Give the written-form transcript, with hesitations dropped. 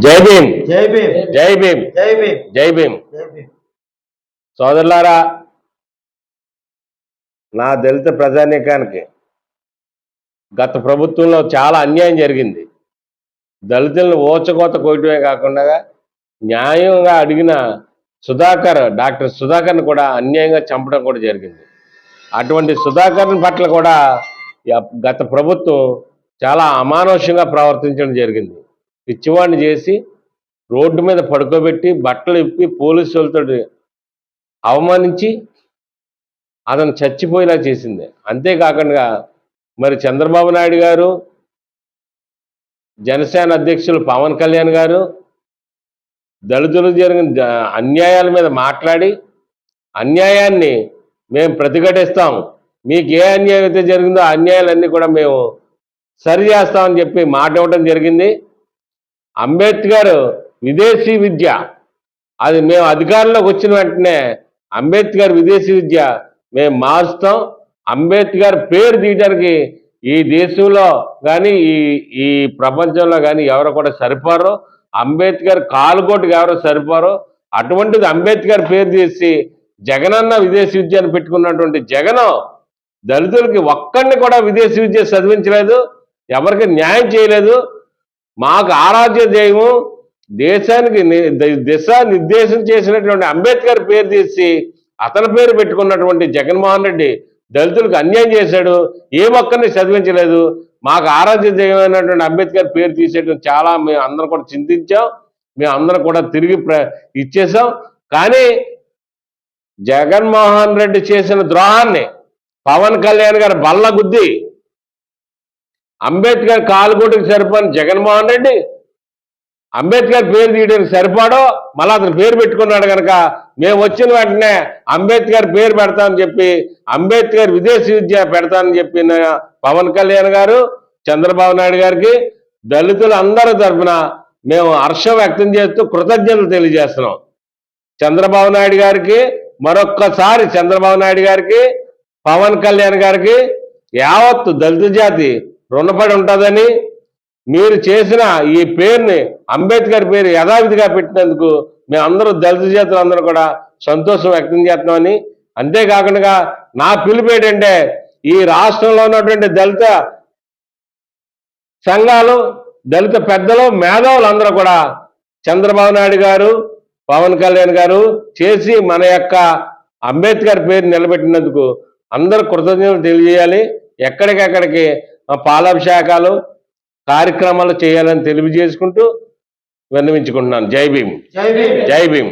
జై భీమ్ జై భీమ్ జై భీమ్ జై భీమ్ జై భీమ్ జై భీమ్. సోదరులారా, నా దళిత ప్రజానీకానికి గత ప్రభుత్వంలో చాలా అన్యాయం జరిగింది. దళితులను ఓచకోత కోయటమే కాకుండా న్యాయంగా అడిగిన డాక్టర్ సుధాకర్ని కూడా అన్యాయంగా చంపడం కూడా జరిగింది. అటువంటి సుధాకర్ని పట్ల కూడా గత ప్రభుత్వం చాలా అమానుషంగా ప్రవర్తించడం జరిగింది. పిచ్చివాడిని చేసి రోడ్డు మీద పడుకోబెట్టి బట్టలు ఇప్పి పోలీసులతో అవమానించి అతను చచ్చిపోయేలా చేసింది. అంతేకాకుండా మరి చంద్రబాబు నాయుడు గారు, జనసేన అధ్యక్షులు పవన్ కళ్యాణ్ గారు దళితులకు జరిగిన అన్యాయాల మీద మాట్లాడి అన్యాయాన్ని మేము ప్రతిఘటిస్తాం, మీకు ఏ అన్యాయం అయితే జరిగిందో ఆ అన్యాయాలన్నీ కూడా మేము సరి చేస్తామని చెప్పి మాట ఇవ్వడం జరిగింది. అంబేద్కర్ విదేశీ విద్య, అది మేము అధికారంలోకి వచ్చిన వెంటనే అంబేద్కర్ విదేశీ విద్య మేము మారుస్తాం. అంబేద్కర్ పేరు తీయడానికి ఈ దేశంలో కానీ ఈ ప్రపంచంలో కానీ ఎవరు కూడా సరిపోరు. అంబేద్కర్ కాలుకోటికి ఎవరు సరిపోరు. అటువంటిది అంబేద్కర్ పేరు తీసి జగనన్న విదేశీ విద్యను పెట్టుకున్నటువంటి జగన్ దళితులకి ఒక్కడిని కూడా విదేశీ విద్య చదివించలేదు, ఎవరికి న్యాయం చేయలేదు. మాకు ఆరాధ్య దైవం, దేశానికి దిశానిర్దేశం చేసినటువంటి అంబేద్కర్ పేరు తీసి అతని పేరు పెట్టుకున్నటువంటి జగన్మోహన్ రెడ్డి దళితులకు అన్యాయం చేశాడు. ఏ ఒక్కరిని చదివించలేదు. మాకు ఆరాధ్య దైవమైనటువంటి అంబేద్కర్ పేరు తీసేయడం చాలా మేము అందరం కూడా చింతించాం. మేము అందరం కూడా తిరిగి ఇచ్చేసాం. కానీ జగన్మోహన్ రెడ్డి చేసిన ద్రోహాన్ని పవన్ కళ్యాణ్ గారు బల్ల గుద్ది అంబేద్కర్ కాలుకోటికి సరిపోని జగన్మోహన్ రెడ్డి అంబేద్కర్ పేరు తీయడానికి సరిపాడో మళ్ళీ అతను పేరు పెట్టుకున్నాడు కనుక మేము వచ్చిన వెంటనే అంబేద్కర్ పేరు పెడతామని చెప్పి అంబేద్కర్ విదేశీ విద్య పెడతానని చెప్పిన పవన్ కళ్యాణ్ గారు, చంద్రబాబు నాయుడు గారికి దళితులు అందరి తరఫున మేము హర్షం వ్యక్తం చేస్తూ కృతజ్ఞతలు తెలియజేస్తున్నాం. చంద్రబాబు నాయుడు గారికి మరొక్కసారి చంద్రబాబు నాయుడు గారికి, పవన్ కళ్యాణ్ గారికి యావత్తు దళిత జాతి రుణపడి ఉంటుందని, మీరు చేసిన ఈ పేరుని అంబేద్కర్ పేరు యథావిధిగా పెట్టినందుకు మేమందరూ దళిత జాతులు అందరూ కూడా సంతోషం వ్యక్తం చేస్తున్నామని, అంతేకాకుండా నా పిలుపు ఏంటంటే ఈ రాష్ట్రంలో ఉన్నటువంటి దళిత సంఘాలు, దళిత పెద్దలు, మేధావులు అందరూ కూడా చంద్రబాబు నాయుడు గారు, పవన్ కళ్యాణ్ గారు చేసి మన యొక్క అంబేద్కర్ పేరు నిలబెట్టినందుకు అందరూ కృతజ్ఞతలు తెలియజేయాలి. ఎక్కడికెక్కడికి పాలాభిషేకాలు కార్యక్రమాలు చేయాలని తెలియజేసుకుంటూ విన్నవించుకుంటున్నాను. జై భీమ్, జై భీమ్, జై భీమ్.